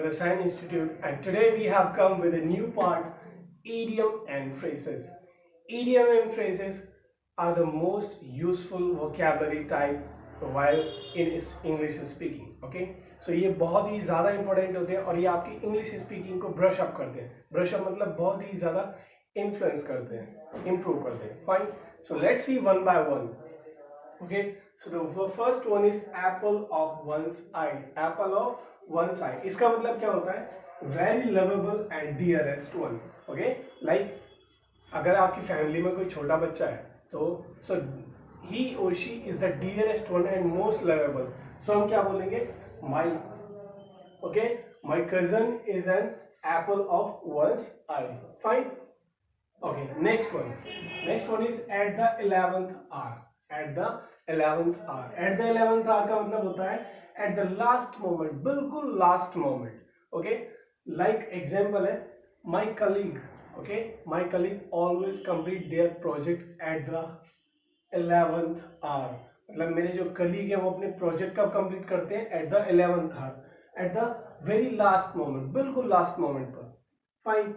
Rasayan Institute, and today we have come with a new part, idiom and phrases. Idiom and phrases are the most useful vocabulary type while in English speaking. Okay, so ये बहुत ही ज़्यादा important होते हैं और ये आपकी English speaking को brush up करते हैं. Brush up मतलब बहुत ही ज़्यादा influence करते हैं, improve करते हैं. Fine. So let's see one by one. Okay, so the first one is apple of one's eye. Apple of one's eye. इसका मतलब क्या होता है? Very lovable and dearest one. Okay, like अगर आपकी फैमिली में कोई छोटा बच्चा है तो so he or she is the dearest one and most lovable. So हम क्या बोलेंगे? My, okay, my cousin is an apple of one's eye. Fine. Okay, next one. Next one is at the 11th hour. At the 11th hour. At the 11th hour का मतलब होता है at the last moment, बिल्कुल last moment. Okay, like example है my colleague. Okay, my colleague always complete their project at the 11th hour. मतलब मेरे जो colleague है वो अपने project कब complete करते हैं? At the 11th hour. At the very last moment, बिल्कुल last moment पर. Fine.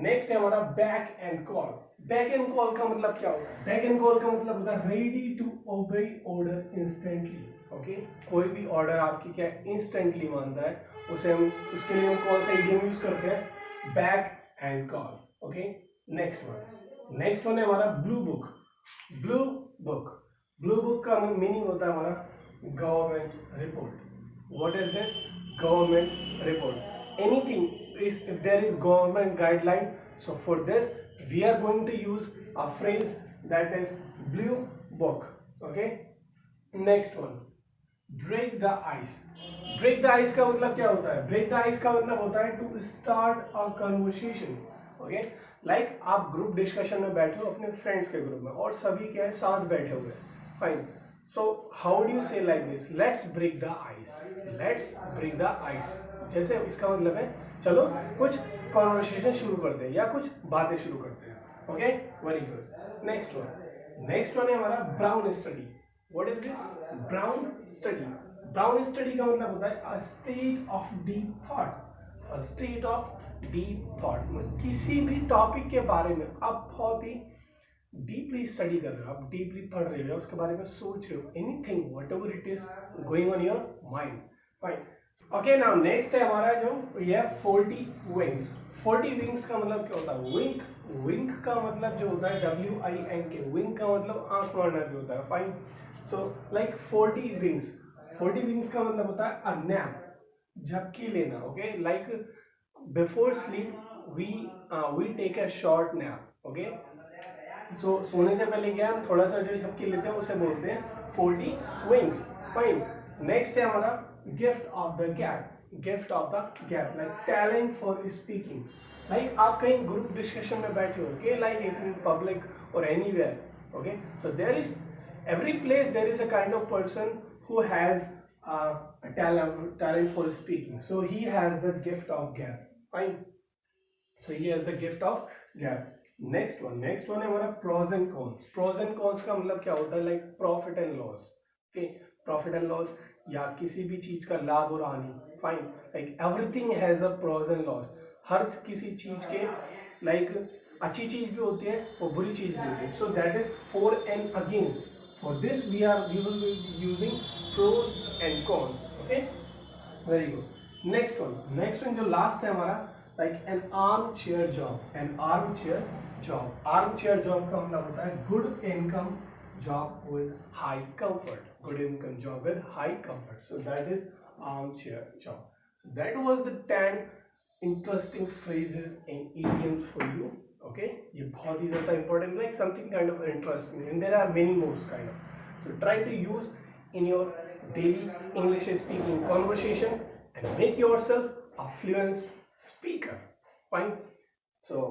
नेक्स्ट है हमारा back and call. Back and call का मतलब क्या होता है? बैक एंड कॉल का मतलब होता है ready to obey order instantly. Okay, कोई भी ऑर्डर आपकी क्या इंस्टेंटली मानता है उसे हम उसके लिए हम कौन सा इडियम यूज करते हैं? Back and call. Okay, next one है हमारा blue book. Blue book. Blue book का मीनिंग होता है हमारा government report. What is this? Government report. Anything is, if there is government guideline, so for this we are going to use a phrase that is blue book. Okay, next one, break the ice. Break the ice का मतलब क्या होता है? Break the ice का मतलब होता है to start a conversation. Okay, like आप group discussion में बैठे हो अपने friends के group में और सभी क्या है साथ बैठे हुए हैं. Fine. So how do you say like this? Let's break the ice. Let's break the ice. जैसे इसका मतलब है चलो कुछ कॉन्वर्सेशन शुरू करते हैं या कुछ बातें शुरू करते हैं. Okay, very good. Next one है हमारा brown study. What is this? Brown study. Brown study का मतलब होता है a state of deep thought. A state of deep thought, किसी भी टॉपिक के बारे में आप बहुत ही डीपली स्टडी कर रहे हो, आप डीपली पढ़ रहे हो, उसके बारे में सोच रहे हो, anything what ever it is going on your mind. Fine. Okay, now next है हमारा जो ये 40 विंग्स. 40 विंग्स का मतलब क्या होता है? विंक. विंक का मतलब जो होता है WINK. विंक का मतलब आंख मारना भी होता है. Fine. So like 40 winks. 40 winks का मतलब होता है अ नैप, झपकी लेना. Okay, like before sleep we take a short nap. Okay, so सोने से पहले क्या हम थोड़ा सा जो झपकी लेते हैं उसे बोलते हैं 40 विंग्स. फाइन. नेक्स्ट है हमारा gift of the gab. Gift of the gab, like talent for speaking. Like आप कहीं ग्रुप डिस्कशन में बैठे हो, ओके, लाइक इन पब्लिक और anywhere. Okay, so there is every place there is a kind of person who has a talent for speaking, so he has the gift of gap. Fine. So he has the gift of gap. Next one है हमारा pros and cons. Pros and cons का मतलब क्या होता है? Like profit and loss. Okay, profit and loss या किसी भी चीज का लाभ और हानि. Fine. Like everything has a pros and loss. हर किसी चीज के लाइक अच्छी चीज भी होती है और बुरी चीज भी होती है. So that is for and against. For this we will be using pros and cons. Okay, very good. Next one जो लास्ट है हमारा, like an armchair job. An armchair job. Armchair job का मतलब होता है good income job with high comfort. Good income job with high comfort. So that is armchair job. That was the 10 interesting phrases and idioms for you. Okay, ये बहुत ही ज़्यादा important, like something kind of interesting, and there are many more kind of. So try to use in your daily English speaking conversation and make yourself a fluent speaker. Fine. So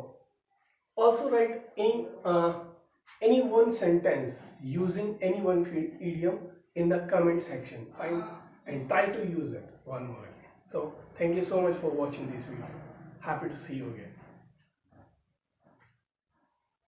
also write in any one sentence using any one idiom in the comment section. Fine, and try to use it one more. So thank you so much for watching this video. Happy to see you again.